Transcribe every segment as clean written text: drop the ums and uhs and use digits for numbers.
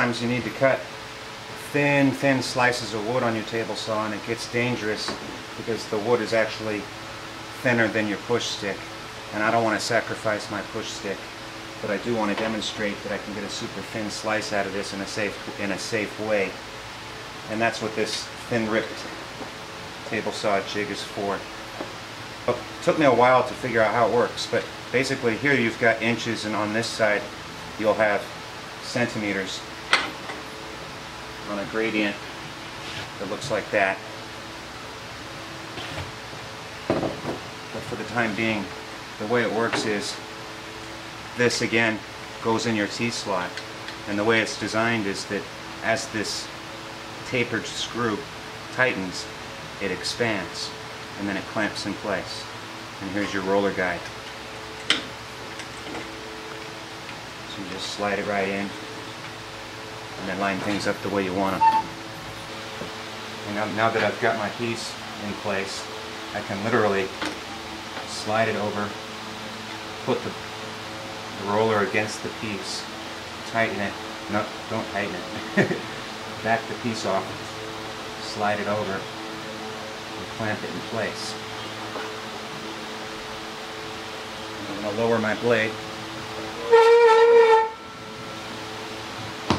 sometimes you need to cut thin slices of wood on your table saw, and it gets dangerous because the wood is actually thinner than your push stick, and I don't want to sacrifice my push stick, but I do want to demonstrate that I can get a super thin slice out of this in a safe way, and that's what this thin ripped table saw jig is for. It took me a while to figure out how it works, but basically here you've got inches, and on this side you'll have centimeters on a gradient that looks like that. But for the time being, the way it works is this again goes in your T-slot, and the way it's designed is that as this tapered screw tightens, it expands and then it clamps in place. And here's your roller guide. So you just slide it right in and then line things up the way you want them. And now that I've got my piece in place, I can literally slide it over, put the roller against the piece, tighten it, no, don't tighten it, back the piece off, slide it over, and clamp it in place. I'm going to lower my blade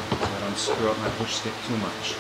so I don't screw up my push stick too much.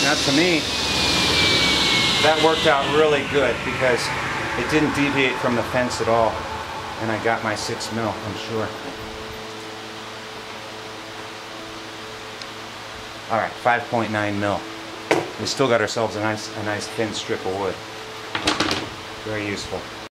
Now to me, that worked out really good because it didn't deviate from the fence at all, and I got my 6 mil, I'm sure. Alright, 5.9 mil. We still got ourselves a nice thin strip of wood. Very useful.